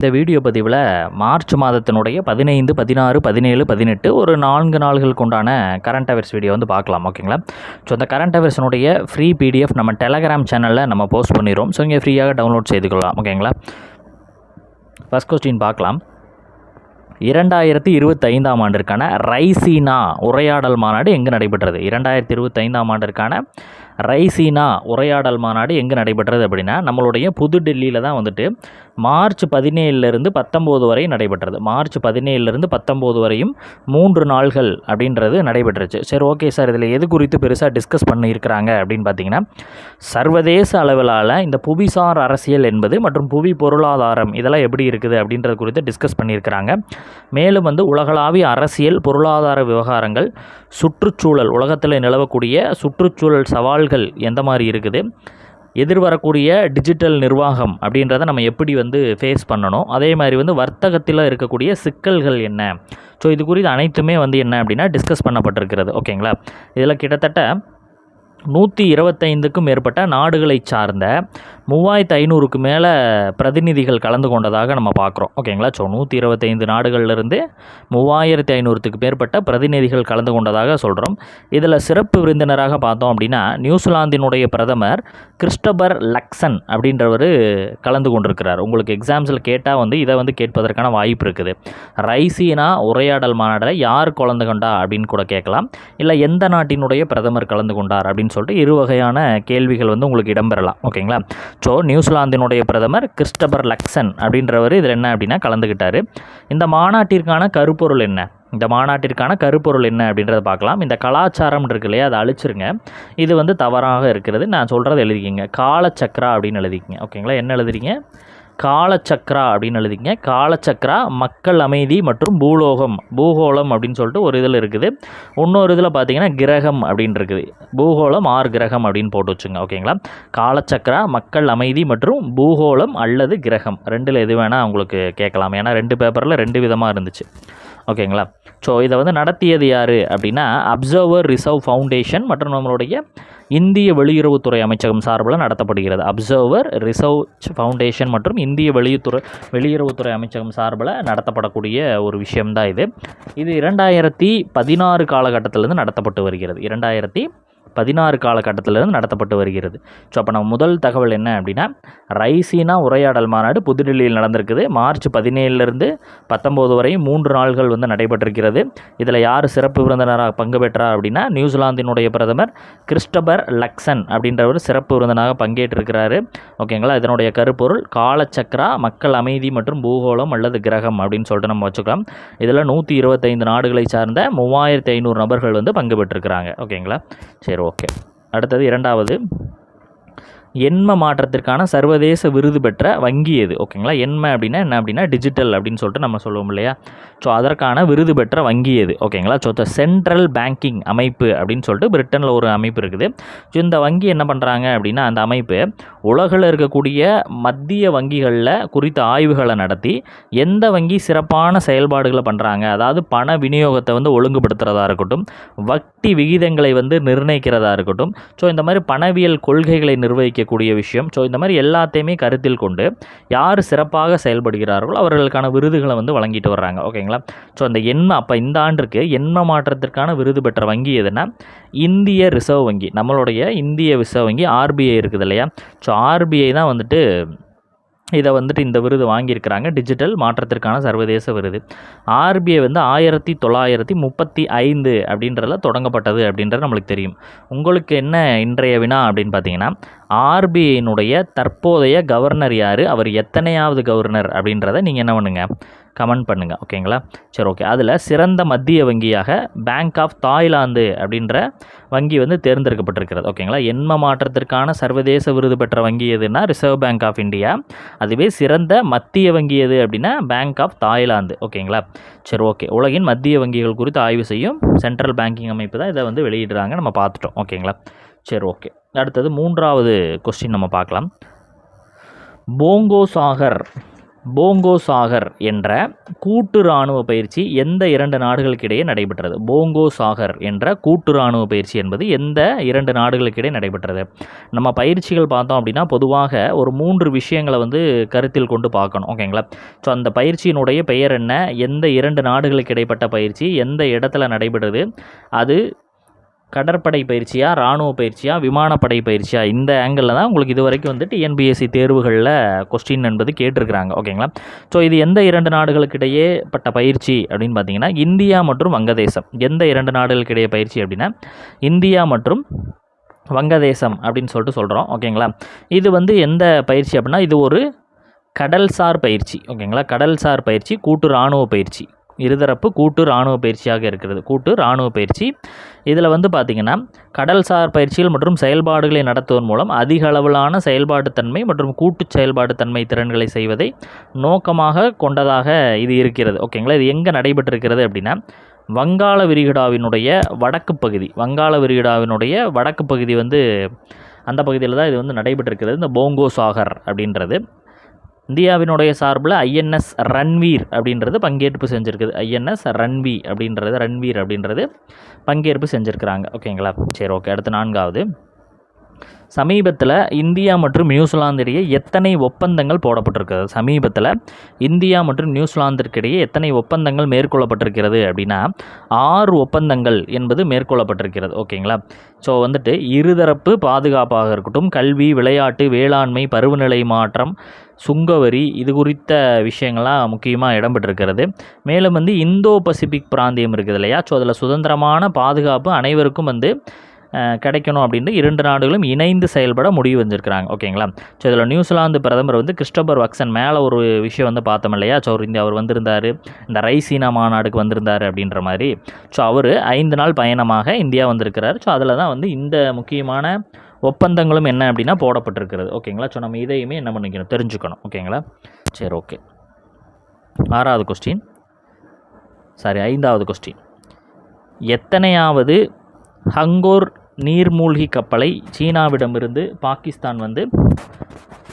இந்த வீடியோ பதிவில் மார்ச் மாதத்தினுடைய 15, 16, 17, 18 ஒரு 4 நாள்களுக்கு உண்டான கரண்ட் அஃபேர்ஸ் வீடியோ வந்து பார்க்கலாம். ஓகேங்களா? ஸோ அந்த கரண்ட் அஃபேர்ஸினுடைய ஃப்ரீ பிடிஎஃப் நம்ம டெலகிராம் சேனலில் நம்ம போஸ்ட் பண்ணிடுறோம். ஸோ இங்கே ஃப்ரீயாக டவுன்லோட் செய்துக்கலாம். ஓகேங்களா? ஃபர்ஸ்ட் கொஸ்டின் பார்க்கலாம். 2025ஆம் ஆண்டிற்கான ரைசீனா உரையாடல் மாநாடு எங்கு நடைபெற்றது? 2025ஆம் ஆண்டிற்கான ரைசீனா உரையாடல் மாநாடு எங்கே நடைபெற்றது அப்படின்னா நம்மளுடைய புதுடெல்லியில் தான் வந்துட்டு மார்ச் 17லேருந்து 19 வரை நடைபெற்றது. மார்ச் 17லேருந்து 19 வரையும் 3 நாள்கள் அப்படின்றது நடைபெற்றுச்சு. சரி, ஓகே சார், இதில் எது குறித்து பெருசாக டிஸ்கஸ் பண்ணியிருக்கிறாங்க அப்படின்னு பார்த்தீங்கன்னா, சர்வதேச அளவிலான இந்த புவிசார் அரசியல் என்பது மற்றும் புவி பொருளாதாரம் இதெல்லாம் எப்படி இருக்குது அப்படின்றது குறித்து டிஸ்கஸ் பண்ணியிருக்கிறாங்க. மேலும் வந்து உலகளாவிய அரசியல் பொருளாதார விவகாரங்கள், சுற்றுச்சூழல், உலகத்தில் நிலவக்கூடிய சுற்றுச்சூழல் சவால்கள் எந்த மாதிரி இருக்குது, எதிர்வரக்கூடிய டிஜிட்டல் நிர்வாகம் அப்படின்றத நம்ம எப்படி வந்து ஃபேஸ் பண்ணணும், அதே மாதிரி வந்து வர்த்தகத்தில் இருக்கக்கூடிய சிக்கல்கள் என்ன, ஸோ இது குறித்து அனைத்துமே வந்து என்ன அப்படின்னா டிஸ்கஸ் பண்ணப்பட்டிருக்கிறது. ஓகேங்களா? இதில் கிட்டத்தட்ட 125க்கும் மேற்பட்ட நாடுகளை சார்ந்த 3500க்கு மேலே பிரதிநிதிகள் கலந்து கொண்டதாக நம்ம பார்க்குறோம். ஓகேங்களா? ஸோ 125 நாடுகள்லேருந்து 3500க்கு மேற்பட்ட பிரதிநிதிகள் கலந்து கொண்டதாக சொல்கிறோம். இதில் சிறப்பு விருந்தினராக பார்த்தோம் அப்படின்னா நியூசிலாந்தினுடைய பிரதமர் கிறிஸ்டபர் லக்சன் அப்படின்றவர் கலந்து கொண்டிருக்கிறார். உங்களுக்கு எக்ஸாம்ஸில் கேட்டால் வந்து இதை வந்து கேட்பதற்கான வாய்ப்பு இருக்குது. ரைசீனா உரையாடல் மாநாட்டில் யார் கலந்து கொண்டா அப்படின்னு கூட கேட்கலாம். இல்லை எந்த நாட்டினுடைய பிரதமர் கலந்து கொண்டார் அப்படின்னு சொல்லிட்டு இரு வகையான கேள்விகள் வந்து உங்களுக்கு இடம்பெறலாம். ஓகேங்களா? ஸோ நியூசிலாந்தினுடைய பிரதமர் கிறிஸ்டபர் லக்சன் அப்படின்றவர் இதில் என்ன அப்படின்னா கலந்துக்கிட்டார். இந்த மாநாட்டிற்கான கருப்பொருள் என்ன? இந்த மாநாட்டிற்கான கருப்பொருள் என்ன அப்படின்றத பார்க்கலாம். இந்த கலாச்சாரம் இருக்கு இல்லையா, அதை அழிச்சிருங்க. இது வந்து தவறாக இருக்கிறது. நான் சொல்கிறத எழுதிக்கிங்க. காலச்சக்ரா அப்படின்னு எழுதிக்கிங்க. ஓகேங்களா? என்ன எழுதுறீங்க? காலச்சக்ரா அப்படின்னு எழுதிங்க. காலச்சக்ரா மக்கள் அமைதி மற்றும் பூகோளம் அப்படின்னு சொல்லிட்டு ஒரு இதில் இருக்குது. இன்னொரு இதில் பார்த்தீங்கன்னா கிரகம் அப்படின்னு இருக்குது. பூகோளம் ஆர் கிரகம் அப்படின்னு போட்டு வச்சுங்க. ஓகேங்களா? காலச்சக்ரா மக்கள் அமைதி மற்றும் பூகோளம் அல்லது கிரகம் ரெண்டில் எது வேணால் உங்களுக்கு கேட்கலாம். ஏன்னா 2 பேப்பரில் 2 விதமாக இருந்துச்சு. ஓகேங்களா? ஸோ இதை வந்து நடத்தியது யார் அப்படின்னா அப்சர்வர் ரிசர்வ் ஃபவுண்டேஷன் மற்றும் நம்மளுடைய இந்திய வெளியுறவுத்துறை அமைச்சகம் சார்பில் நடத்தப்படுகிறது. அப்சர்வர் ரிசர்ச் ஃபவுண்டேஷன் மற்றும் இந்திய வெளியுறவுத்துறை அமைச்சகம் சார்பில் நடத்தப்படக்கூடிய ஒரு விஷயம்தான் இது. இது 2016 காலகட்டத்திலிருந்து நடத்தப்பட்டு வருகிறது. 2016 காலகட்டத்திலிருந்து நடத்தப்பட்டு வருகிறது. ஸோ அப்போ நம்ம முதல் தகவல் என்ன அப்படின்னா ரைசீனா உரையாடல் மாநாடு புதுடெல்லியில் நடந்திருக்குது. மார்ச் 17லேருந்து 19 வரை 3 நாள்கள் வந்து நடைபெற்றிருக்கிறது. இதில் யார் சிறப்பு விருந்தினராக பங்கு பெற்றார் அப்படின்னா நியூசிலாந்தினுடைய பிரதமர் கிறிஸ்டபர் லக்சன் அப்படின்றவர் சிறப்பு விருந்தினராக பங்கேற்றிருக்கிறாரு. ஓகேங்களா? இதனுடைய கருப்பொருள் காலச்சக்ரா மக்கள் அமைதி மற்றும் பூகோளம் அல்லது கிரகம் அப்படின்னு சொல்லிட்டு நம்ம வச்சுக்கலாம். இதில் 125 நாடுகளை சார்ந்த 3500 நபர்கள் வந்து பங்கு பெற்றிருக்கிறாங்க. ஓகேங்களா? சரி, ஓகே. அடுத்தது இரண்டாவது, எண்ம மாற்றத்திற்கான சர்வதேச விருது பெற்ற வங்கி எது? ஓகேங்களா? எண்ம அப்படின்னா என்ன அப்படின்னா டிஜிட்டல் அப்படின்னு சொல்லிட்டு நம்ம சொல்லுவோம் இல்லையா? ஸோ அதற்கான விருது பெற்ற வங்கி எது? ஓகேங்களா? ஸோ சென்ட்ரல் பேங்கிங் அமைப்பு அப்படின்னு சொல்லிட்டு பிரிட்டனில் ஒரு அமைப்பு இருக்குது. ஸோ இந்த வங்கி என்ன பண்ணுறாங்க அப்படின்னா அந்த அமைப்பு உலகில் இருக்கக்கூடிய மத்திய வங்கிகளில் குறித்த ஆய்வுகளை நடத்தி எந்த வங்கி சிறப்பான செயல்பாடுகளை பண்ணுறாங்க, அதாவது பண விநியோகத்தை வந்து ஒழுங்குபடுத்துகிறதா இருக்கட்டும், வட்டி விகிதங்களை வந்து நிர்ணயிக்கிறதா இருக்கட்டும், ஸோ இந்த மாதிரி பணவியல் கொள்கைகளை நிர்வகிக்கக்கூடிய விஷயம், ஸோ இந்த மாதிரி எல்லாத்தையுமே கருத்தில் கொண்டு யார் சிறப்பாக செயல்படுகிறார்களோ அவர்களுக்கான விருதுகளை வந்து வழங்கிட்டு வர்றாங்க. ஓகேங்களா? ஸோ அந்த அப்போ இந்த ஆண்டிற்கு எண்ம மாற்றத்திற்கான விருது பெற்ற வங்கி எதுனா இந்திய ரிசர்வ் வங்கி. நம்மளுடைய இந்திய ரிசர்வ் வங்கி RBI இருக்குது இல்லையா? ஸோ RBI தான் வந்துட்டு இதை வந்துட்டு இந்த விருது வாங்கியிருக்கிறாங்க. டிஜிட்டல் மாற்றத்திற்கான சர்வதேச விருது. RBI வந்து 1935 அப்படின்றதுல தொடங்கப்பட்டது அப்படின்றது நம்மளுக்கு தெரியும். உங்களுக்கு என்ன இன்றைய வினா அப்படின்னு பார்த்தீங்கன்னா RBIனுடைய தற்போதைய கவர்னர் யார், அவர் எத்தனையாவது கவர்னர் அப்படின்றத நீங்கள் என்ன பண்ணுங்கள், கமெண்ட் பண்ணுங்கள். ஓகேங்களா? சரி, ஓகே. அதில் சிறந்த மத்திய வங்கியாக பேங்க் ஆஃப் தாய்லாந்து அப்படின்ற வங்கி வந்து தேர்ந்தெடுக்கப்பட்டிருக்கிறது. ஓகேங்களா? எண்ம மாற்றத்திற்கான சர்வதேச விருது பெற்ற வங்கி எதுனா ரிசர்வ் பேங்க் ஆஃப் இந்தியா. அதுவே சிறந்த மத்திய வங்கி எது அப்படின்னா பேங்க் ஆஃப் தாய்லாந்து. ஓகேங்களா? சரி, ஓகே. உலகின் மத்திய வங்கிகள் குறித்து ஆய்வு செய்யும் சென்ட்ரல் பேங்கிங் அமைப்பு தான் இதை வந்து வெளியிடுறாங்க. நம்ம பார்த்துட்டோம். ஓகேங்களா? சரி, ஓகே. அடுத்தது 3வது கொஸ்டின் நம்ம பார்க்கலாம். போங்கோ சாகர் போங்கோ சாகர் என்ற கூட்டு இராணுவ பயிற்சி எந்த 2 நாடுகளுக்கிடையே நடைபெற்றது? போங்கோ சாகர் என்ற கூட்டு இராணுவ பயிற்சி என்பது எந்த 2 நாடுகளுக்கிடையே நடைபெற்றது? நம்ம பயிற்சிகள் பார்த்தோம் அப்படின்னா பொதுவாக ஒரு 3 விஷயங்களை வந்து கருத்தில் கொண்டு பார்க்கணும். ஓகேங்களா? ஸோ அந்த பயிற்சியினுடைய பெயர் என்ன, எந்த 2 நாடுகளுக்கு இடைப்பட்ட பயிற்சி, எந்த இடத்துல நடைபெறுது, அது கடற்படை பயிற்சியா, இராணுவ பயிற்சியா, விமானப்படை பயிற்சியா, இந்த ஆங்கிளில் தான் உங்களுக்கு இது வரைக்கும் வந்து டிஎன்பிஎஸ்சி தேர்வுகளில் கொஸ்டின் என்பது கேட்டிருக்கிறாங்க. ஓகேங்களா? ஸோ இது எந்த 2 நாடுகளுக்கு இடையே பட்ட பயிற்சி அப்படின்னு பார்த்தீங்கன்னா இந்தியா மற்றும் வங்கதேசம். எந்த 2 நாடுகளுக்கு இடையே பயிற்சி அப்படின்னா இந்தியா மற்றும் வங்கதேசம் அப்படின்னு சொல்லிட்டு சொல்கிறோம். ஓகேங்களா? இது வந்து எந்த பயிற்சி அப்படின்னா இது ஒரு கடல்சார் பயிற்சி. ஓகேங்களா? கடல்சார் பயிற்சி, கூட்டு இராணுவ பயிற்சி, இருதரப்பு கூட்டு இராணுவ பயிற்சியாக இருக்கிறது. கூட்டு இராணுவ பயிற்சி இதில் வந்து பார்த்திங்கன்னா கடல்சார் பயிற்சிகள் மற்றும் செயல்பாடுகளை நடத்துவதன் மூலம் அதிக அளவிலான செயல்பாட்டுத்தன்மை மற்றும் கூட்டு செயல்பாட்டுத்தன்மை திறன்களை செய்வதை நோக்கமாக கொண்டதாக இது இருக்கிறது. ஓகேங்களா? இது எங்கே நடைபெற்றிருக்கிறது அப்படின்னா வங்காள விரிகுடாவினுடைய வடக்கு பகுதி, வடக்கு பகுதி வந்து அந்த பகுதியில் தான் இது வந்து நடைபெற்றிருக்கிறது. இந்த போங்கோ சாகர் அப்படின்றது இந்தியாவினுடைய சார்பில் ஐஎன்எஸ் ரன்வீர் அப்படின்றது பங்கேற்பு செஞ்சுருக்குது. ஐஎன்எஸ் ரன்வீர் அப்படின்றது பங்கேற்பு செஞ்சுருக்கிறாங்க. ஓகேங்களா? சரி, ஓகே. அடுத்து 4வது, சமீபத்தில் இந்தியா மற்றும் நியூசிலாந்து இடையே எத்தனை ஒப்பந்தங்கள் போடப்பட்டிருக்கிறது? சமீபத்தில் இந்தியா மற்றும் நியூசிலாந்திற்கிடையே எத்தனை ஒப்பந்தங்கள் மேற்கொள்ளப்பட்டிருக்கிறது அப்படின்னா 6 ஒப்பந்தங்கள் என்பது மேற்கொள்ளப்பட்டிருக்கிறது. ஓகேங்களா? ஸோ வந்துட்டு இருதரப்பு பாதுகாப்பாக இருக்கட்டும், கல்வி, விளையாட்டு, வேளாண்மை, பருவநிலை மாற்றம், சுங்கவரி, இது குறித்த விஷயங்கள்லாம் முக்கியமாக இடம்பெற்றிருக்கிறது. மேலும் வந்து இந்தோ பசிபிக் பிராந்தியம் இருக்குது இல்லையா? ஸோ அதில் சுதந்திரமான பாதுகாப்பு அனைவருக்கும் வந்து கிடைக்கணும் அப்படின்ட்டு 2 நாடுகளும் இணைந்து செயல்பட முடிவு வந்திருக்கிறாங்க. ஓகேங்களா? ஸோ இதில் நியூசிலாந்து பிரதமர் வந்து கிறிஸ்டோபர் வக்சன் மேலே ஒரு விஷயம் வந்து பார்த்தோம் இல்லையா? ஸோ அவர் வந்திருந்தார், இந்த ரைசீனா மாநாடுக்கு வந்திருந்தார் அப்படின்ற மாதிரி. ஸோ அவர் 5 நாள் பயணமாக இந்தியா வந்திருக்கிறார். ஸோ அதில் தான் வந்து இந்த முக்கியமான ஒப்பந்தங்களும் என்ன அப்படின்னா போடப்பட்டிருக்கிறது. ஓகேங்களா? ஸோ நம்ம இதையுமே என்ன பண்ணிக்கணும், தெரிஞ்சுக்கணும். ஓகேங்களா? சரி, ஓகே. 6வது கொஸ்டின், 5வது கொஸ்டின், எத்தனையாவது ஹங்கோர் நீர்மூழ்கி கப்பலை சீனாவிடமிருந்து பாகிஸ்தான் வந்து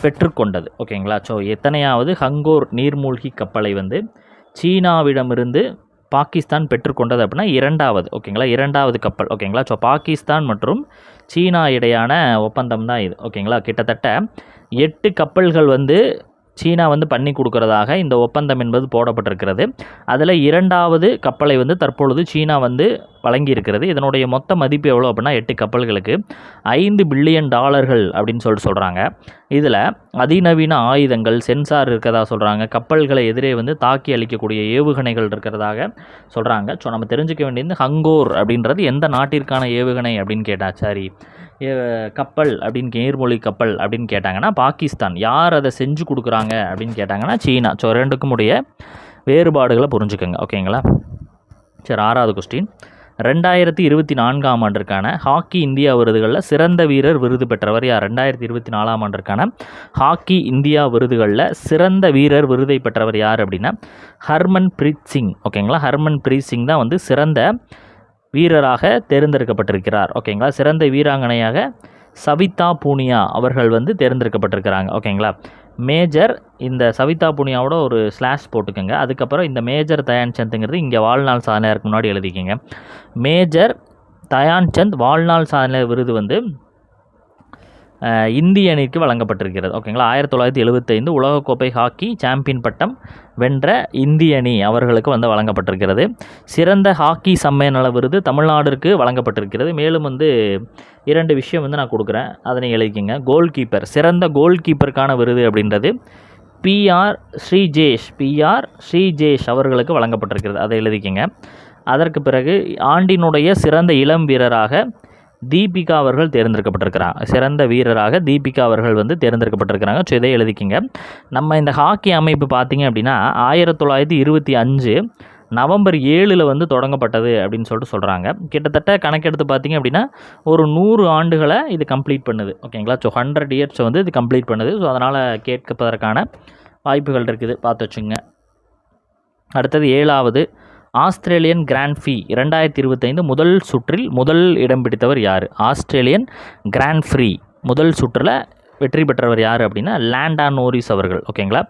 பெற்றுக்கொண்டது? ஓகேங்களா? ஸோ எத்தனையாவது ஹங்கோர் நீர்மூழ்கி கப்பலை வந்து சீனாவிடமிருந்து பாகிஸ்தான் பெற்றுக்கொண்டது அப்படின்னா 2வது. ஓகேங்களா? 2வது கப்பல். ஓகேங்களா? ஸோ பாகிஸ்தான் மற்றும் சீனா இடையான ஒப்பந்தம் தான் இது. ஓகேங்களா? கிட்டத்தட்ட 8 கப்பல்கள் வந்து சீனா வந்து பண்ணி கொடுக்கறதாக இந்த ஒப்பந்தம் என்பது போடப்பட்டிருக்கிறது. அதில் 2வது கப்பலை வந்து தற்பொழுது சீனா வந்து வழங்கியிருக்கிறது. இதனுடைய மொத்த மதிப்பு எவ்வளோ அப்படின்னா 8 கப்பல்களுக்கு $5 பில்லியன் அப்படின்னு சொல்கிறாங்க. இதில் அதிநவீன ஆயுதங்கள், சென்சார் இருக்கிறதா சொல்கிறாங்க. கப்பல்களை எதிரே வந்து தாக்கி அளிக்கக்கூடிய ஏவுகணைகள் இருக்கிறதாக சொல்கிறாங்க. ஸோ நம்ம தெரிஞ்சுக்க வேண்டியது ஹங்கோர் அப்படின்றது எந்த நாட்டிற்கான ஏவுகணை அப்படின்னு கேட்டால், சரி கப்பல் அப்படின்னு, நீர்மூழ்கி கப்பல் அப்படின்னு கேட்டாங்கன்னா பாகிஸ்தான். யார் அதை செஞ்சு கொடுக்குறாங்க அப்படின்னு கேட்டாங்கன்னா சீனா. ஸோ 2க்கும் உடைய வேறுபாடுகளை புரிஞ்சுக்கோங்க. ஓகேங்களா? சரி, 6வது கொஸ்டின், 2024ஆம் ஆண்டிற்கான ஹாக்கி இந்தியா விருதுகளில் சிறந்த வீரர் விருது பெற்றவர் யார்? 2024ஆம் ஆண்டிற்கான ஹாக்கி இந்தியா விருதுகளில் சிறந்த வீரர் விருதை பெற்றவர் யார் அப்படின்னா ஹர்மன் பிரீத் சிங். ஓகேங்களா? ஹர்மன் பிரீத் சிங் தான் வந்து சிறந்த வீரராக தேர்ந்தெடுக்கப்பட்டிருக்கிறார். ஓகேங்களா? சிறந்த வீராங்கனையாக சவிதா பூனியா அவர்கள் வந்து தேர்ந்தெடுக்கப்பட்டிருக்கிறாங்க. ஓகேங்களா? மேஜர், இந்த சவிதா பூனியாவோட ஒரு ஸ்லாஷ் போட்டுக்கோங்க. அதுக்கப்புறம் இந்த மேஜர் தயான்சந்துங்கிறது இங்கே வாழ்நாள் சாதனையாருக்கு முன்னாடி எழுதிக்கிங்க. மேஜர் தயான்சந்த் வாழ்நாள் சாதனை விருது வந்து இந்திய அணிக்கு வழங்கப்பட்டிருக்கிறது. ஓகேங்களா? 1975 உலகக்கோப்பை ஹாக்கி சாம்பியன் பட்டம் வென்ற இந்திய அணி அவர்களுக்கு வந்து வழங்கப்பட்டிருக்கிறது. சிறந்த ஹாக்கி சம்மேளன விருது தமிழ்நாட்டிற்கு வழங்கப்பட்டிருக்கிறது. மேலும் வந்து 2 விஷயம் வந்து நான் கொடுக்குறேன், அதனை எழுதிக்கிங்க. கோல் கீப்பர், சிறந்த கோல் கீப்பருக்கான விருது அப்படின்றது பிஆர் ஸ்ரீஜேஷ் அவர்களுக்கு வழங்கப்பட்டிருக்கிறது. அதை எழுதிக்கிங்க. அதற்கு பிறகு ஆண்டினுடைய சிறந்த இளம் வீரராக தீபிகா அவர்கள் தேர்ந்தெடுக்கப்பட்டிருக்கிறாங்க. சிறந்த வீரராக தீபிகா அவர்கள் வந்து தேர்ந்தெடுக்கப்பட்டிருக்கிறாங்க. ஸோ இதை எழுதிக்கிங்க. நம்ம இந்த ஹாக்கி அமைப்பு பார்த்திங்க அப்படின்னா 1925 நவம்பர் 7 வந்து தொடங்கப்பட்டது அப்படின்னு சொல்கிறாங்க. கிட்டத்தட்ட கணக்கெடுத்து பார்த்திங்க அப்படின்னா ஒரு 100 ஆண்டுகளை இது கம்ப்ளீட் பண்ணுது. ஓகேங்களா? ஸோ 100 இயர்ஸ் வந்து இது கம்ப்ளீட் பண்ணுது. ஸோ அதனால் கேட்பதற்கான வாய்ப்புகள் இருக்குது, பார்த்து வச்சுங்க. அடுத்தது 7வது, ஆஸ்திரேலியன் கிராண்ட் ஃப்ரீ 2025 முதல் சுற்றில் முதல் இடம் பிடித்தவர் யார்? ஆஸ்திரேலியன் கிராண்ட் ஃப்ரீ முதல் சுற்றில் வெற்றி பெற்றவர் யார் அப்படின்னா லாண்டா நோரிஸ் அவர்கள். ஓகேங்களா,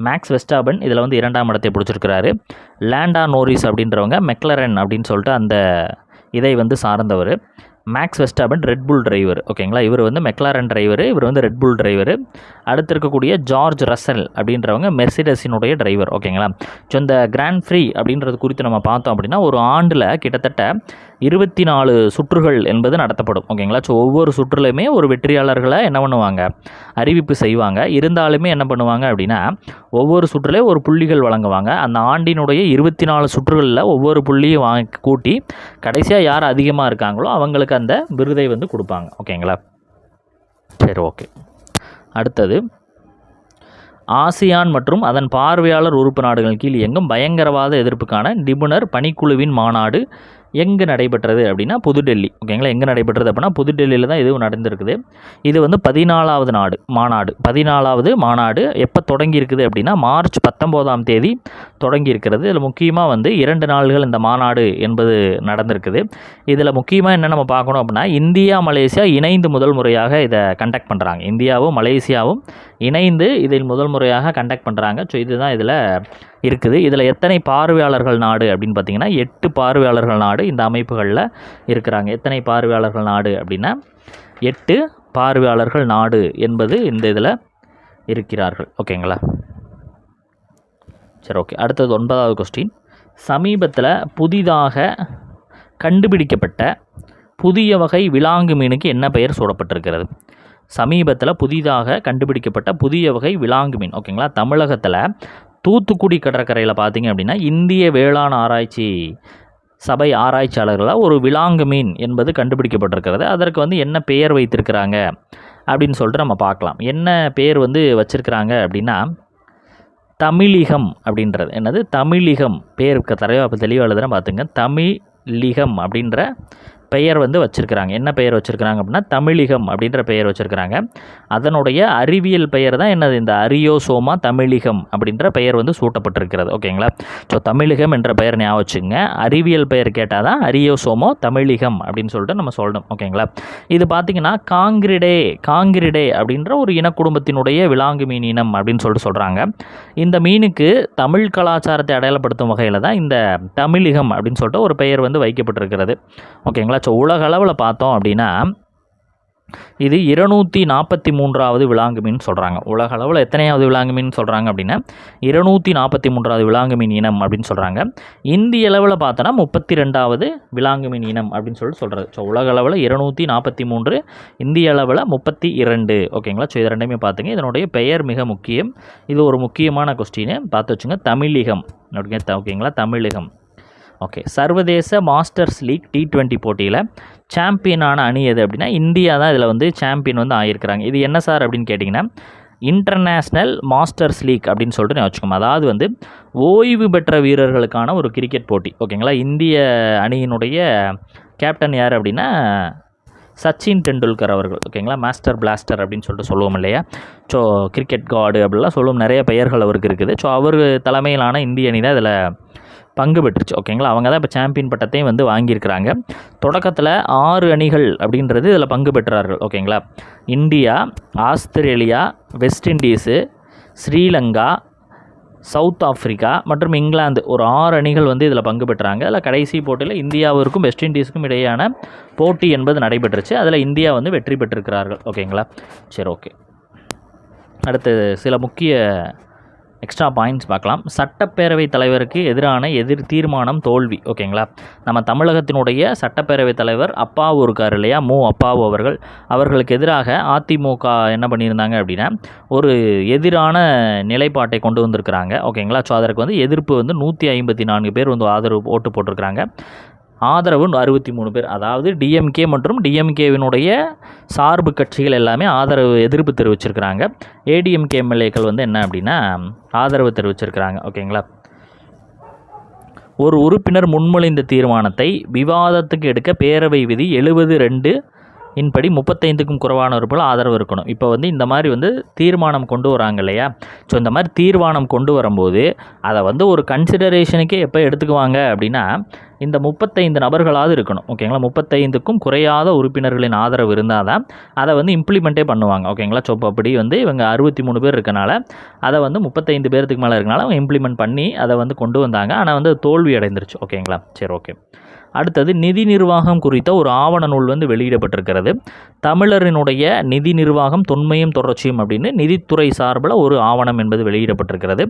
மேக்ஸ் வெஸ்டாபன் இதில் வந்து 2ஆம் இடத்தை பிடிச்சிருக்கிறாரு. லாண்டா நோரிஸ் அப்படின்றவங்க மெக்லரன் அப்படின்னு சொல்லிட்டு அந்த இதை வந்து சார்ந்தவர். Max Verstappen Red Bull driver. ஓகேங்களா, இவர் வந்து மெக்லாரன் டிரைவர், இவர் வந்து ரெட்புல் டிரைவர். அடுத்து இருக்கக்கூடிய ஜார்ஜ் ரசல் அப்படின்றவங்க மெர்சிடஸினுடைய டிரைவர். ஓகேங்களா, ஸோ இந்த கிராண்ட் ஃப்ரீ அப்படின்றது குறித்து நம்ம பார்த்தோம் அப்படின்னா ஒரு ஆண்டில் கிட்டத்தட்ட 24 சுற்றுகள் என்பது நடத்தப்படும். ஓகேங்களா, ஸோ ஒவ்வொரு சுற்றுலையுமே ஒரு வெற்றியாளர்களை என்ன பண்ணுவாங்க, அறிவிப்பு செய்வாங்க. இருந்தாலுமே என்ன பண்ணுவாங்க அப்படின்னா ஒவ்வொரு சுற்றுலையும் ஒரு புள்ளிகள் வழங்குவாங்க. அந்த ஆண்டினுடைய 24 சுற்றுகளில் ஒவ்வொரு புள்ளியும் கூட்டி கடைசியாக யார் அதிகமாக இருக்காங்களோ அவங்களுக்கு அந்த விருதை வந்து கொடுப்பாங்க. ஓகேங்களா, சரி, ஓகே. அடுத்தது ஆசியான் மற்றும் அதன் பார்வையாளர் உறுப்பு நாடுகள் கீழ் இயங்கும் பயங்கரவாத எதிர்ப்புக்கான நிபுணர் பணிக்குழுவின் மாநாடு எங்கே நடைபெற்றது அப்படின்னா புதுடெல்லி. ஓகேங்களா, எங்கே நடைபெற்றது அப்படின்னா புதுடெல்லியில் தான் இது நடந்திருக்குது. இது வந்து 14வது மாநாடு. 14வது மாநாடு எப்போ தொடங்கி இருக்குது அப்படின்னா மார்ச் 19ஆம் தேதி தொடங்கி இருக்கிறது. இதில் முக்கியமாக வந்து 2 நாள்கள் இந்த மாநாடு என்பது நடந்திருக்குது. இதில் முக்கியமாக என்ன நம்ம பார்க்கணும் அப்படின்னா இந்தியா மலேசியா இணைந்து முதல் முறையாக இதை கண்டக்ட் பண்ணுறாங்க. இந்தியாவும் மலேசியாவும் இணைந்து இதில் முதல் முறையாக கண்டக்ட் பண்ணுறாங்க. ஸோ இதுதான் இதில் இருக்குது. இதில் எத்தனை பார்வையாளர்கள் நாடு அப்படின்னு பார்த்தீங்கன்னா 8 பார்வையாளர்கள் நாடு இந்த அமைப்புகளில் இருக்கிறாங்க. எத்தனை பார்வையாளர்கள் நாடு அப்படின்னா 8 பார்வையாளர்கள் நாடு என்பது இந்த இதில் இருக்கிறார்கள். ஓகேங்களா, சரி, ஓகே. அடுத்தது 9வது கொஸ்டின். சமீபத்தில் புதிதாக கண்டுபிடிக்கப்பட்ட புதிய வகை விலாங்கு மீனுக்கு என்ன பெயர் சூடப்பட்டிருக்கிறது? சமீபத்தில் புதிதாக கண்டுபிடிக்கப்பட்ட புதிய வகை விலாங்கு மீன். ஓகேங்களா, தமிழகத்தில் தூத்துக்குடி கடற்கரையில் பார்த்தீங்க அப்படின்னா இந்திய வேளாண் ஆராய்ச்சி சபை ஆராய்ச்சியாளர்களால் ஒரு விலாங்கு மீன் என்பது கண்டுபிடிக்கப்பட்டிருக்கிறது. அதற்கு வந்து என்ன பெயர் வைத்திருக்கிறாங்க அப்படின்னு சொல்லிட்டு நம்ம பார்க்கலாம். என்ன பெயர் வந்து வச்சுருக்கிறாங்க அப்படின்னா தமிழிகம் அப்படின்றது. என்னது தமிழிகம் பேருக்கு தெளிவாக எழுதுகிறேன் பார்த்துங்க. தமிழிகம் அப்படின்ற பெயர் வந்து வச்சுருக்கிறாங்க. என்ன பெயர் வச்சுருக்கிறாங்க அப்படின்னா தமிழிகம் அப்படின்ற பெயர் வச்சுருக்கிறாங்க. அதனுடைய அறிவியல் பெயர் தான் என்னது, இந்த அரியோசோமா தமிழிகம் அப்படின்ற பெயர் வந்து சூட்டப்பட்டிருக்கிறது. ஓகேங்களா, ஸோ தமிழிகம் என்ற பெயர் ஞாபகம் வச்சுங்க. அறிவியல் பெயர் கேட்டால் தான் அரியோசோமோ தமிழிகம் அப்படின்னு சொல்லிட்டு நம்ம சொல்லணும். ஓகேங்களா, இது பார்த்திங்கன்னா காங்கிரிடே அப்படின்ற ஒரு இனக்குடும்பத்தினுடைய விலாங்கு மீன் இனம் அப்படின்னு சொல்லிட்டு சொல்கிறாங்க. இந்த மீனுக்கு தமிழ் கலாச்சாரத்தை அடையாளப்படுத்தும் வகையில் தான் இந்த தமிழிகம் அப்படின்னு சொல்லிட்டு ஒரு பெயர் வந்து வைக்கப்பட்டிருக்கிறது. ஓகேங்களா, ஸோ உலக அளவில் பார்த்தோம் அப்படின்னா இது 243வது விலாங்கு மீன் சொல்கிறாங்க. உலக அளவில் எத்தனையாவது விலாங்கு மீன் சொல்கிறாங்க அப்படின்னா 243வது விலாங்கு மீன் இனம் அப்படின்னு சொல்கிறாங்க. இந்திய அளவில் பார்த்தோன்னா 32வது விலாங்கு மீன் இனம் அப்படின்னு சொல்கிறது. ஸோ உலக அளவில் 243, இந்திய அளவில் 32. ஓகேங்களா, ஸோ இது ரெண்டுமே பார்த்துங்க. இதனுடைய பெயர் மிக முக்கியம். இது ஒரு முக்கியமான கொஸ்டின் பார்த்து வச்சுங்க. தமிழிகம் அப்படிங்க. ஓகேங்களா, தமிழிகம். ஓகே, சர்வதேச மாஸ்டர்ஸ் லீக் T20 போட்டியில் சாம்பியனான அணி எது அப்படின்னா இந்தியா தான் இதில் வந்து சாம்பியன் வந்து ஆகியிருக்கிறாங்க. இது என்ன சார் அப்படின்னு கேட்டிங்கன்னா இன்டர்நேஷ்னல் மாஸ்டர்ஸ் லீக் அப்படின்னு சொல்லிட்டு வச்சுக்கோங்க. அதாவது வந்து ஓய்வு பெற்ற வீரர்களுக்கான ஒரு கிரிக்கெட் போட்டி. ஓகேங்களா, இந்திய அணியினுடைய கேப்டன் யார் அப்படின்னா சச்சின் டெண்டுல்கர் அவர்கள். ஓகேங்களா, மாஸ்டர் பிளாஸ்டர் அப்படின்னு சொல்லிட்டு சொல்லுவோம் இல்லையா. ஸோ கிரிக்கெட் காடு அப்படிலாம் சொல்லுவோம், நிறைய பெயர்கள் அவருக்கு இருக்குது. ஸோ அவர் தலைமையிலான இந்திய அணி தான் இதில் பங்கு பெற்றுச்சு. ஓகேங்களா, அவங்க தான் இப்போ சாம்பியன் பட்டத்தையும் வந்து வாங்கியிருக்கிறாங்க. தொடக்கத்தில் 6 அணிகள் அப்படின்றது இதில் பங்கு பெற்றார்கள். ஓகேங்களா, India, Australia, west Indies, Sri Lanka, south Africa மற்றும் இங்கிலாந்து ஒரு 6 அணிகள் வந்து இதில் பங்கு பெற்றாங்க. அதில் கடைசி போட்டியில் இந்தியாவிற்கும் வெஸ்ட் இண்டீஸுக்கும் இடையேயான போட்டி என்பது நடைபெற்றுச்சு. அதில் இந்தியா வந்து வெற்றி பெற்றிருக்கிறார்கள். ஓகேங்களா, சரி, ஓகே. அடுத்து சில முக்கிய எக்ஸ்ட்ரா பாயிண்ட்ஸ் பார்க்கலாம். சட்டப்பேரவைத் தலைவருக்கு எதிரான தீர்மானம் தோல்வி. ஓகேங்களா, நம்ம தமிழகத்தினுடைய சட்டப்பேரவைத் தலைவர் அப்பாவு இருக்கார் இல்லையா, அப்பாவு அவர்களுக்கு எதிராக அதிமுக என்ன பண்ணியிருந்தாங்க அப்படின்னா ஒரு எதிரான நிலைப்பாட்டை கொண்டு வந்திருக்கிறாங்க. ஓகேங்களா, ஸோ அதற்கு வந்து எதிர்ப்பு வந்து 154 பேர் வந்து ஆதரவு ஓட்டு போட்டிருக்கிறாங்க. ஆதரவு 63 பேர். அதாவது டிஎம்கே மற்றும் டிஎம்கேவினுடைய சார்பு கட்சிகள் எல்லாமே எதிர்ப்பு தெரிவிச்சிருக்கிறாங்க. ஏடிஎம்கே எம்எல்ஏக்கள் வந்து என்ன அப்படின்னா ஆதரவு தெரிவிச்சிருக்கிறாங்க. ஓகேங்களா, ஒரு உறுப்பினர் முன்மொழிந்த தீர்மானத்தை விவாதத்துக்கு எடுக்க பேரவை விதி 70(2) இன்படி 35க்கும் குறைவானவர்கள் ஆதரவு இருக்கணும். இப்போ வந்து இந்த மாதிரி வந்து தீர்மானம் கொண்டு வராங்க இல்லையா? ஸோ இந்த மாதிரி தீர்மானம் கொண்டு வரும்போது அதை வந்து ஒரு கன்சிடரேஷனுக்கே எப்போ எடுத்துக்குவாங்க அப்படின்னா, இந்த 35 நபர்களாவது இருக்கணும். ஓகேங்களா? 35க்கும் குறையாத உறுப்பினர்களின் ஆதரவு இருந்தால் தான் அதை வந்து இம்ப்ளிமெண்ட்டே பண்ணுவாங்க. ஓகேங்களா? ஸோ இப்போ அப்படி வந்து இவங்க 63 பேர் இருக்கனால அதை வந்து 35 பேருக்கு மேலே இருக்கனால அவங்க இம்ப்ளிமெண்ட் பண்ணி அதை வந்து கொண்டு வந்தாங்க. ஆனால் வந்து தோல்வி அடைந்துருச்சு. ஓகேங்களா? சரி, ஓகே. அடுத்தது நிதி நிர்வாகம் குறித்த ஒரு ஆவண நூல் வந்து வெளியிடப்பட்டிருக்கிறது. தமிழரினுடைய நிதி நிர்வாகம் தொன்மையும் தொடர்ச்சியும் அப்படின்னு நிதித்துறை சார்பில் ஒரு ஆவணம் என்பது வெளியிடப்பட்டிருக்கிறது.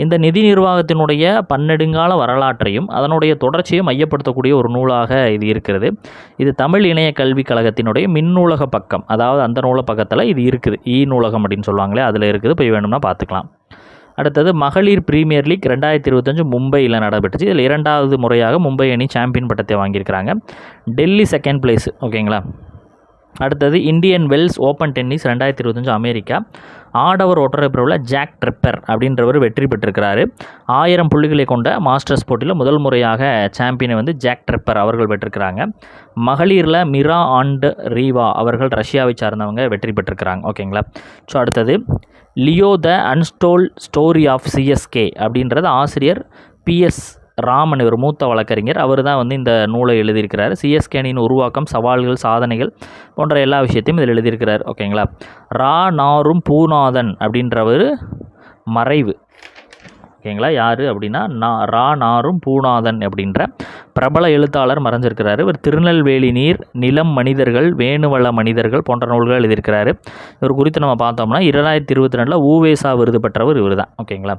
இந்த நிதி நிர்வாகத்தினுடைய பன்னெடுங்கால வரலாற்றையும் அதனுடைய தொடர்ச்சியை மையப்படுத்தக்கூடிய ஒரு நூலாக இது இருக்கிறது. இது தமிழ் இணைய கல்விக் கழகத்தினுடைய மின்னூலக பக்கம், அதாவது அந்த நூலக பக்கத்தில் இது இருக்குது. நூலகம் அப்படின்னு சொல்லுவாங்களே, அதில் இருக்குது. போய் வேணும்னா பார்த்துக்கலாம். அடுத்தது மகளிர் பிரீமியர் லீக் 2025 மும்பையில் நடைபெற்றுச்சு. இதில் 2வது முறையாக மும்பை அணி சாம்பியன் பட்டத்தை வாங்கியிருக்கிறாங்க. Delhi second place. ஓகேங்களா? அடுத்தது Indian Wells Open tennis 2025 America. ஆடவர் ஒற்றையர் பிரிவில் ஜாக் ட்ரிப்பர் அப்படின்றவர் வெற்றி பெற்றிருக்கிறாரு. 1000 புள்ளிகளை கொண்ட மாஸ்டர்ஸ் போட்டியில் முதல் முறையாக சாம்பியனை வந்து ஜாக் ட்ரிப்பர் அவர்கள் பெற்றிருக்கிறாங்க. மகளிரில் மிரா அண்ட் ரீவா அவர்கள் ரஷ்யாவை சார்ந்தவங்க வெற்றி பெற்றிருக்கிறாங்க. ஓகேங்களா? ஸோ அடுத்தது Leo the untold story of CSK அப்படின்றது ஆசிரியர் PS ராமன், இவர் மூத்த வழக்கறிஞர். அவர் தான் வந்து இந்த நூலை எழுதியிருக்கிறார். சிஎஸ்கே அணியின் உருவாக்கம், சவால்கள், சாதனைகள் போன்ற எல்லா விஷயத்தையும் இதில் எழுதியிருக்கிறார். ஓகேங்களா? நாரும் பூநாதன் அப்படின்றவர் மறைவு. ஓகேங்களா? யார் அப்படின்னா நாரும் பூநாதன் அப்படின்ற பிரபல எழுத்தாளர் மறைஞ்சிருக்கிறாரு. இவர் திருநெல்வேலி நீர், நிலம், மனிதர்கள், வேணுவள மனிதர்கள் போன்ற நூல்கள் எழுதியிருக்கிறாரு. இவர் குறித்து நம்ம பார்த்தோம்னா 2022 ஊவேசா விருது பெற்றவர் இவர் தான். ஓகேங்களா?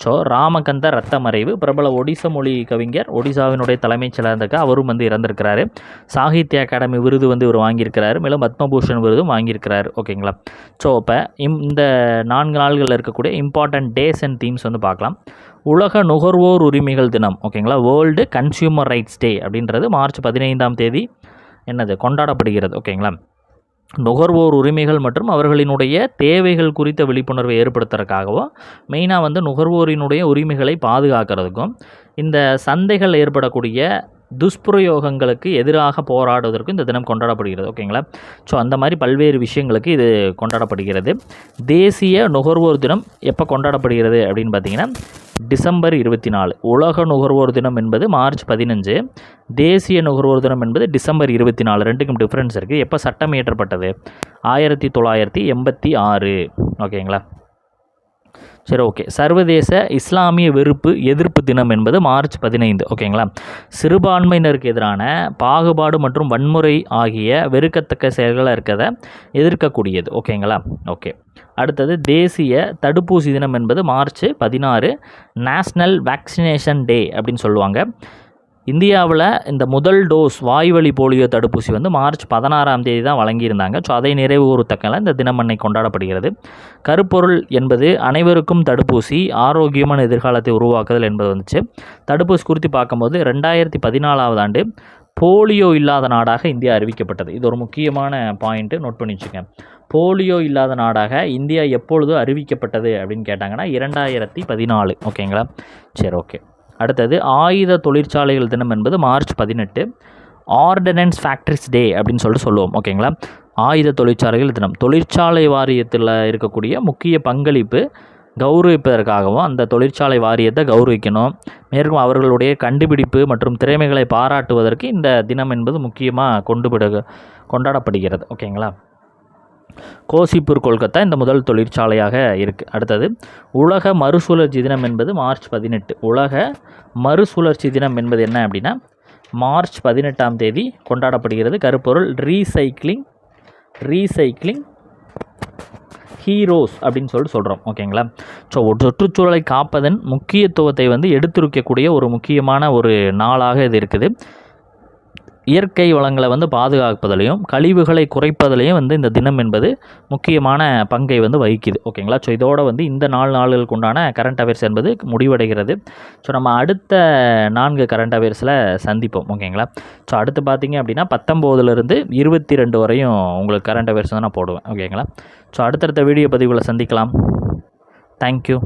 ஸோ ராமகந்த ரத்த மறைவு. பிரபல ஒடிசா மொழி கவிஞர், ஒடிசாவினுடைய தலைமைச் செயலாளருக்கு அவரும் வந்து இறந்திருக்கிறாரு. சாகித்ய அகாடமி விருது வந்து இவர் வாங்கியிருக்கிறாரு. மேலும் பத்மபூஷன் விருதும் வாங்கியிருக்கிறாரு. ஓகேங்களா? ஸோ இப்போ இந்த 4 நாள்களில் இருக்கக்கூடிய இம்பார்ட்டன்ட் டேஸ் அண்ட் தீம்ஸ் வந்து பார்க்கலாம். உலக நுகர்வோர் உரிமைகள் தினம். ஓகேங்களா? வேர்ல்டு கன்சியூமர் ரைட்ஸ் டே அப்படின்றது மார்ச் 15ஆம் தேதி கொண்டாடப்படுகிறது. ஓகேங்களா? நுகர்வோர் உரிமைகள் மற்றும் அவர்களினுடைய தேவைகள் குறித்த விழிப்புணர்வை ஏற்படுத்துறதுக்காகவும், மெயினாக வந்து நுகர்வோரினுடைய உரிமைகளை பாதுகாக்கிறதுக்கும், இந்த சந்தைகள் ஏற்படக்கூடிய துஷ்பிரயோகங்களுக்கு எதிராக போராடுவதற்கும் இந்த தினம் கொண்டாடப்படுகிறது. ஓகேங்களா? ஸோ அந்த மாதிரி பல்வேறு விஷயங்களுக்கு இது கொண்டாடப்படுகிறது. தேசிய நுகர்வோர் தினம் எப்போ கொண்டாடப்படுகிறது அப்படின்னு பார்த்தீங்கன்னா டிசம்பர் 24. உலக நுகர்வோர் தினம் என்பது மார்ச் 15. தேசிய நுகர்வோர் தினம் என்பது டிசம்பர் 24. ரெண்டுக்கும் டிஃப்ரென்ஸ் இருக்குது. எப்போ சட்டம் இயற்றப்பட்டது? 1986. ஓகேங்களா? சரி, ஓகே. சர்வதேச இஸ்லாமிய எதிர்ப்பு தினம் என்பது மார்ச் 15. ஓகேங்களா? சிறுபான்மையினருக்கு எதிரான பாகுபாடு மற்றும் வன்முறை ஆகிய வெறுக்கத்தக்க செயல்களாக இருக்கிறத எதிர்க்கக்கூடியது. ஓகேங்களா? ஓகே. அடுத்தது தேசிய தடுப்பூசி தினம் என்பது மார்ச் 16. நேஷ்னல் வேக்சினேஷன் டே அப்படின்னு சொல்லுவாங்க. இந்தியாவில் இந்த முதல் டோஸ் வாய்வழி போலியோ தடுப்பூசி வந்து மார்ச் 16ஆம் தேதி தான் வழங்கியிருந்தாங்க. ஸோ அதை நிறைவு கூறத்தக்கல இந்த தினம் அன்னை கொண்டாடப்படுகிறது. கருப்பொருள் என்பது அனைவருக்கும் தடுப்பூசி, ஆரோக்கியமான எதிர்காலத்தை உருவாக்குதல் என்பது வந்துச்சு. தடுப்பூசி குறித்து பார்க்கும்போது 2014ஆவது ஆண்டு போலியோ இல்லாத நாடாக இந்தியா அறிவிக்கப்பட்டது. இது ஒரு முக்கியமான பாயிண்ட்டு, நோட் பண்ணி வச்சுக்கோங்க. போலியோ இல்லாத நாடாக இந்தியா எப்பொழுது அறிவிக்கப்பட்டது அப்படின்னு கேட்டாங்கன்னா 2014. ஓகேங்களா? சரி, ஓகே. அடுத்தது ஆயுத தொழிற்சாலைகள் தினம் என்பது மார்ச் 18. ஆர்டினன்ஸ் ஃபேக்ட்ரிஸ் டே அப்படின்னு சொல்லுவோம். ஓகேங்களா? ஆயுத தொழிற்சாலைகள் தினம் தொழிற்சாலை வாரியத்தில் இருக்கக்கூடிய முக்கிய பங்களிப்பு கௌரவிப்பதற்காகவும் அந்த தொழிற்சாலை வாரியத்தை கௌரவிக்கணும். மேலும் அவர்களுடைய கண்டுபிடிப்பு மற்றும் திறமைகளை பாராட்டுவதற்கு இந்த தினம் என்பது முக்கியமாக கொண்டாடப்படுகிறது. ஓகேங்களா? கோசிப்பூர், கொல்கத்தா இந்த முதல் தொழிற்சாலையாக இருக்குது. அடுத்தது உலக மறுசுழற்சி தினம் என்பது மார்ச் 18. உலக மறுசுழற்சி தினம் என்பது என்ன அப்படின்னா மார்ச் 18ஆம் தேதி கொண்டாடப்படுகிறது. கருப்பொருள் ரீசைக்ளிங் ஹீரோஸ் அப்படின்னு சொல்கிறோம். ஓகேங்களா? ஸோ சுற்றுச்சூழலை காப்பதன் முக்கியத்துவத்தை வந்து எடுத்துரைக்கக்கூடிய ஒரு முக்கியமான ஒரு நாளாக இது இருக்குது. இயற்கை வளங்களை வந்து பாதுகாப்பதிலையும் கழிவுகளை குறைப்பதிலையும் வந்து இந்த தினம் என்பது முக்கியமான பங்கை வந்து வகிக்குது. ஓகேங்களா? ஸோ இதோட வந்து இந்த 4 நாளுக்கு உண்டான கரண்ட் அஃபேர்ஸ் என்பது முடிவடைகிறது. ஸோ நம்ம அடுத்த 4 கரண்ட் அஃபேர்ஸில் சந்திப்போம். ஓகேங்களா? ஸோ அடுத்து பார்த்தீங்க அப்படின்னா 19லேருந்து 22 வரையும் உங்களுக்கு கரண்ட் அஃபேர்ஸ் தான் நான் போடுவேன். ஓகேங்களா? ஸோ அடுத்தடுத்த வீடியோ பதிவுகளை சந்திக்கலாம். தேங்க்யூ.